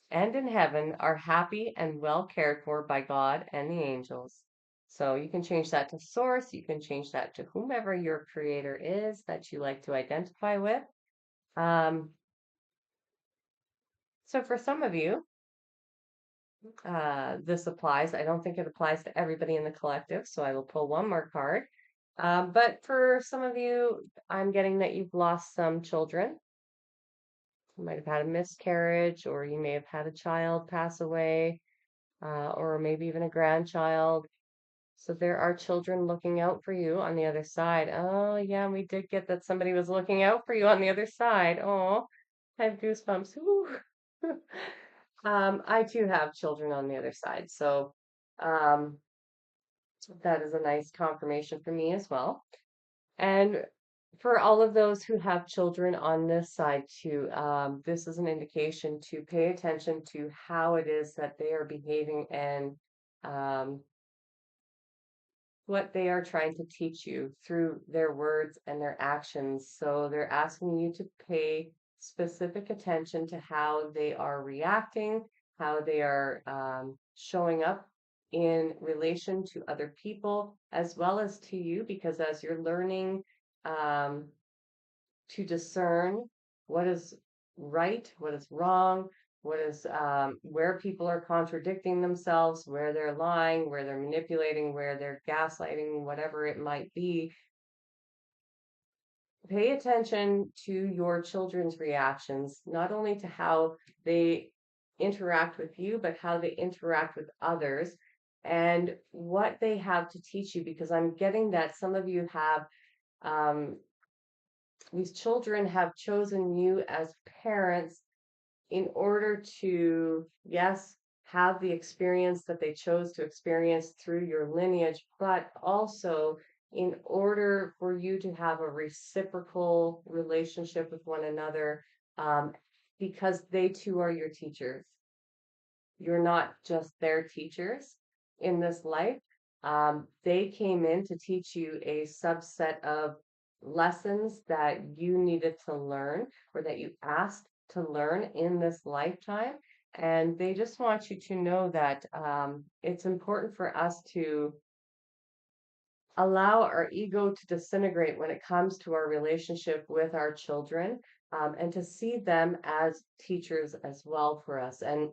and in heaven are happy and well cared for by God and the angels. So you can change that to source. You can change that to whomever your creator is that you like to identify with. Um, so for some of you, this applies. I don't think it applies to everybody in the collective, so I will pull one more card. But for some of you, I'm getting that you've lost some children. You might have had a miscarriage, or you may have had a child pass away, or maybe even a grandchild. So there are children looking out for you on the other side. Oh, yeah, we did get that somebody was looking out for you on the other side. Oh, I have goosebumps. Ooh. I too have children on the other side. So um, that is a nice confirmation for me as well. And for all of those who have children on this side too, this is an indication to pay attention to how it is that they are behaving and um, what they are trying to teach you through their words and their actions. So they're asking you to pay specific attention to how they are reacting, how they are showing up in relation to other people, as well as to you, because as you're learning um, to discern what is right, what is wrong, what is where people are contradicting themselves, where they're lying, where they're manipulating, where they're gaslighting, whatever it might be. Pay attention to your children's reactions, not only to how they interact with you, but how they interact with others and what they have to teach you, because I'm getting that some of you have um, these children have chosen you as parents in order to, yes, have the experience that they chose to experience through your lineage, but also in order for you to have a reciprocal relationship with one another, um, because they too are your teachers. You're not just their teachers in this life. They came in to teach you a subset of lessons that you needed to learn or that you asked to learn in this lifetime. And they just want you to know that it's important for us to allow our ego to disintegrate when it comes to our relationship with our children, and to see them as teachers as well for us. And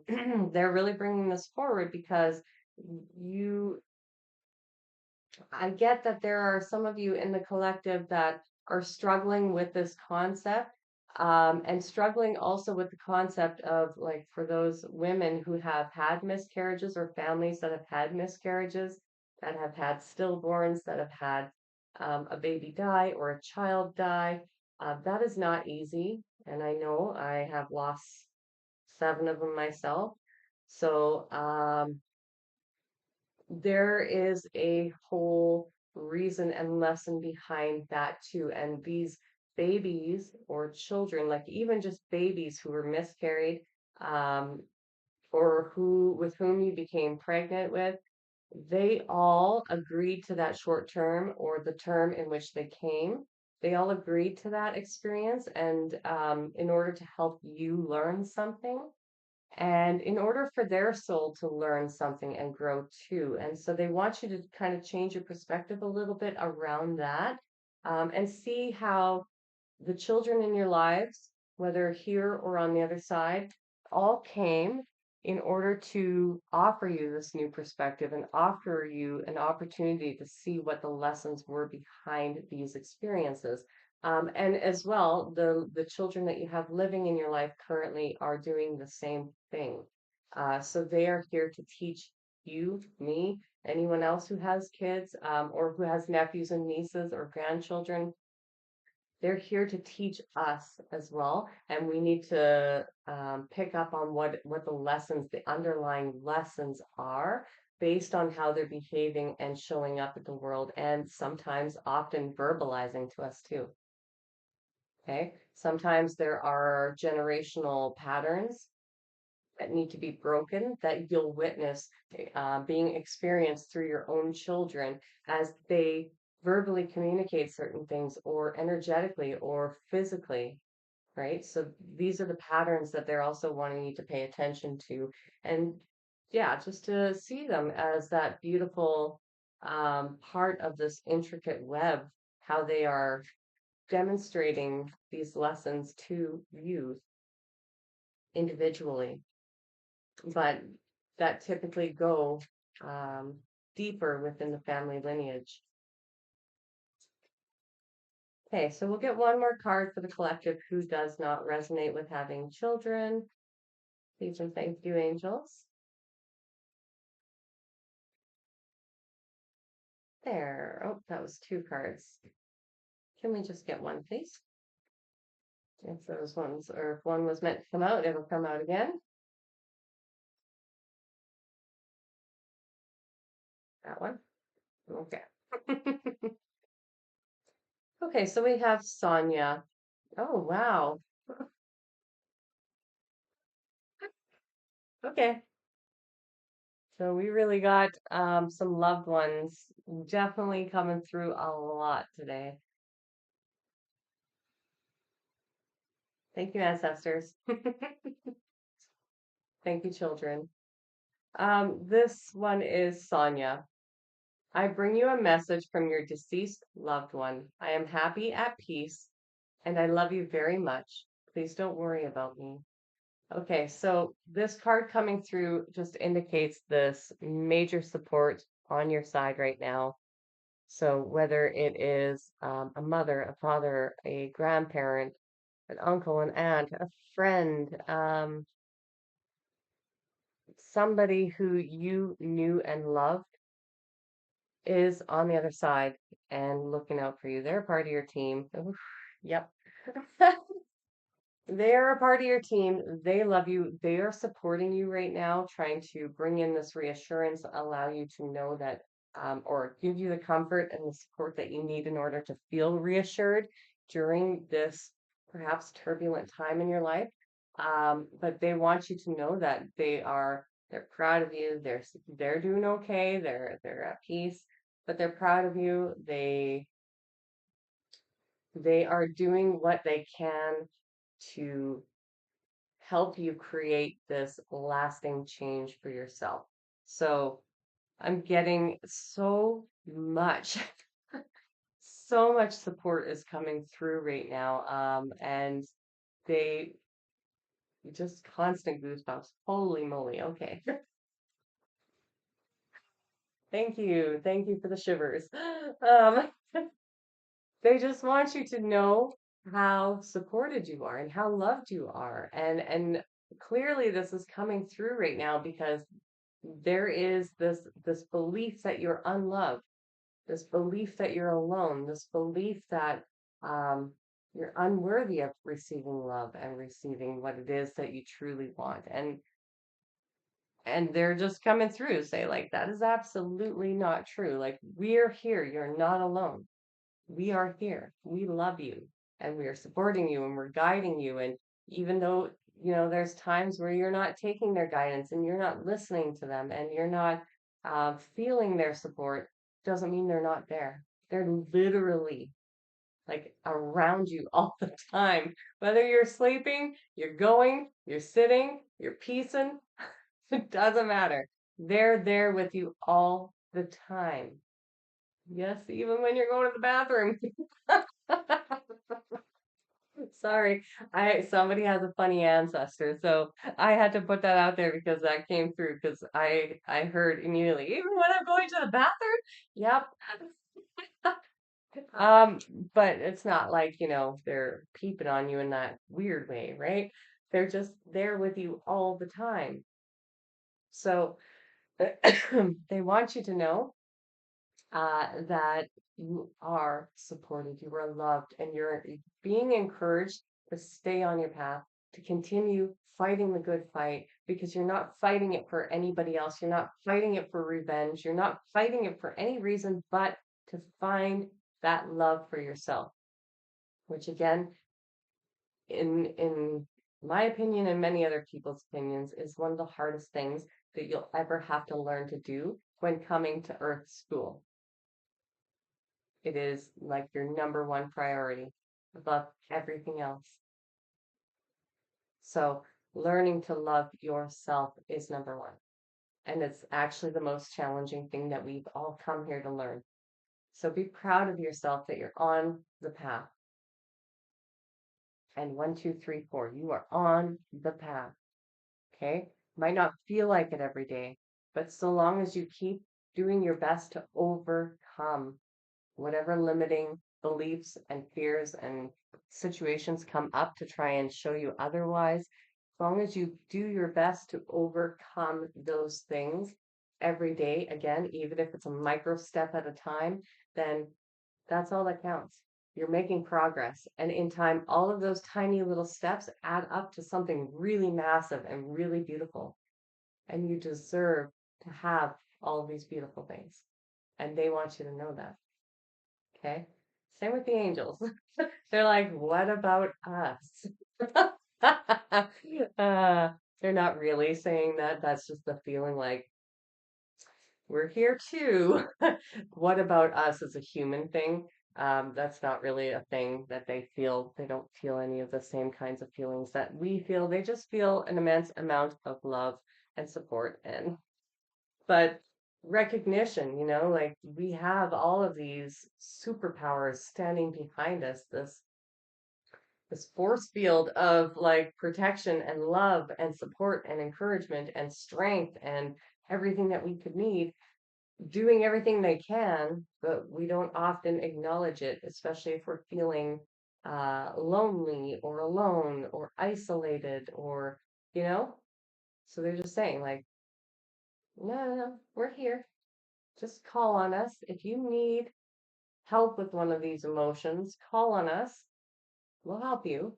they're really bringing this forward because you I get that there are some of you in the collective that are struggling with this concept, and struggling also with the concept of, like, for those women who have had miscarriages or families that have had miscarriages, that have had stillborns, that have had a baby die or a child die. That is not easy. And I know I have lost 7 of them myself. So, there is a whole reason and lesson behind that too. And these babies or children, like even just babies who were miscarried, um, or who with whom you became pregnant with, they all agreed to that short term or the term in which they came. They all agreed to that experience, and in order to help you learn something and in order for their soul to learn something and grow too. And so they want you to kind of change your perspective a little bit around that, and see how the children in your lives, whether here or on the other side, all came in order to offer you this new perspective and offer you an opportunity to see what the lessons were behind these experiences. And as well, the children that you have living in your life currently are doing the same thing. So they are here to teach you, me, anyone else who has kids, or who has nephews and nieces or grandchildren. They're here to teach us as well, and we need to pick up on what the lessons, the underlying lessons are, based on how they're behaving and showing up at the world, and sometimes often verbalizing to us too. Okay, sometimes there are generational patterns that need to be broken that you'll witness being experienced through your own children as they verbally communicate certain things or energetically or physically, right? So these are the patterns that they're also wanting you to pay attention to. And yeah, just to see them as that beautiful part of this intricate web, how they are demonstrating these lessons to you individually, but that typically go um, deeper within the family lineage. Okay, so we'll get one more card for the collective who does not resonate with having children. Please and thank you, angels. There. Oh, that was two cards. Can we just get one, please? If those ones, or if one was meant to come out, it'll come out again. That one. Okay. Okay, so we have Sonia. Oh, wow. Okay. So we really got some loved ones definitely coming through a lot today. Thank you, ancestors. Thank you, children. This one is Sonia. I bring you a message from your deceased loved one. I am happy, at peace, and I love you very much. Please don't worry about me. Okay, so this card coming through just indicates this major support on your side right now. So whether it is a mother, a father, a grandparent, an uncle, an aunt, a friend, somebody who you knew and loved is on the other side and looking out for you. They're part of your team. Oof, yep. They're a part of your team. They love you. They are supporting you right now, trying to bring in this reassurance, allow you to know that, or give you the comfort and the support that you need in order to feel reassured during this perhaps turbulent time in your life. But they want you to know that they're proud of you. They're doing okay. They're at peace, but they're proud of you. They are doing what they can to help you create this lasting change for yourself. So I'm getting so much, so much support is coming through right now. And they just constant goosebumps. Holy moly. Okay. Thank you. Thank you for the shivers. Um, they just want you to know how supported you are and how loved you are. And clearly this is coming through right now because there is this belief that you're unloved, this belief that you're alone, this belief that you're unworthy of receiving love and receiving what it is that you truly want. And they're just coming through to say, like, that is absolutely not true. Like, we're here, you're not alone. We are here. We love you and we are supporting you and we're guiding you. And even though, there's times where you're not taking their guidance and you're not listening to them and you're not feeling their support, doesn't mean they're not there. They're literally like around you all the time. Whether you're sleeping, you're going, you're sitting, you're piecing, it doesn't matter. They're there with you all the time. Yes, even when you're going to the bathroom. Sorry, I somebody has a funny ancestor, so I had to put that out there because that came through because I heard immediately, even when I'm going to the bathroom. Yep. Um, but it's not like, they're peeping on you in that weird way, right? They're just there with you all the time. So they want you to know that you are supported, you are loved, and you're being encouraged to stay on your path, to continue fighting the good fight because you're not fighting it for anybody else. You're not fighting it for revenge. You're not fighting it for any reason but to find that love for yourself, which again, in my opinion and many other people's opinions, is one of the hardest things that you'll ever have to learn to do when coming to Earth School. It is like your number one priority above everything else. So learning to love yourself is number one. And it's actually the most challenging thing that we've all come here to learn. So be proud of yourself that you're on the path. And 1, 2, 3, 4, you are on the path. Okay? Might not feel like it every day, but so long as you keep doing your best to overcome whatever limiting beliefs and fears and situations come up to try and show you otherwise, as long as you do your best to overcome those things every day, again, even if it's a micro step at a time, then that's all that counts. You're making progress. And in time, all of those tiny little steps add up to something really massive and really beautiful. And you deserve to have all of these beautiful things. And they want you to know that. Okay. Same with the angels. They're like, what about us? They're not really saying that. That's just the feeling like we're here too. What about us as a human thing? That's not really a thing that they feel. They don't feel any of the same kinds of feelings that we feel. They just feel an immense amount of love and support and but recognition, like we have all of these superpowers standing behind us, this force field of like protection and love and support and encouragement and strength and everything that we could need, doing everything they can, but we don't often acknowledge it, especially if we're feeling lonely or alone or isolated or, you know? So they're just saying, like, no, no, no, we're here. Just call on us. If you need help with one of these emotions, call on us. We'll help you.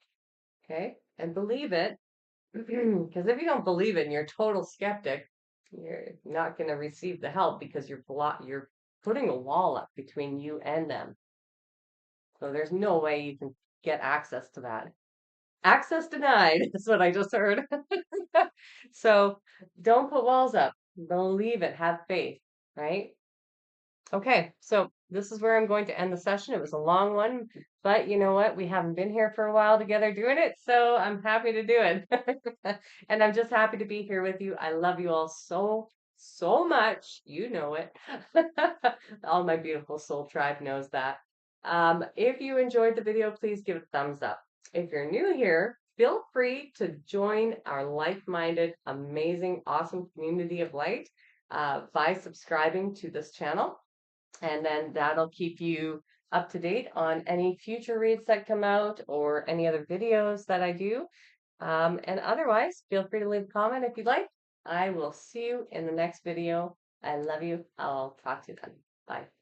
Okay. And believe it. Because if you don't believe it and you're a total skeptic, you're not going to receive the help because you're putting a wall up between you and them. So there's no way you can get access to that. Access denied is what I just heard. So don't put walls up. Believe it. Have faith, right? Okay, so this is where I'm going to end the session. It was a long one, but you know what? We haven't been here for a while together doing it, so I'm happy to do it. And I'm just happy to be here with you. I love you all so, so much. You know it. All my beautiful soul tribe knows that. If you enjoyed the video, please give it a thumbs up. If you're new here, feel free to join our like-minded, amazing, awesome community of light by subscribing to this channel. And then that'll keep you up to date on any future reads that come out or any other videos that I do. And otherwise, feel free to leave a comment if you'd like. I will see you in the next video. I love you. I'll talk to you then. Bye.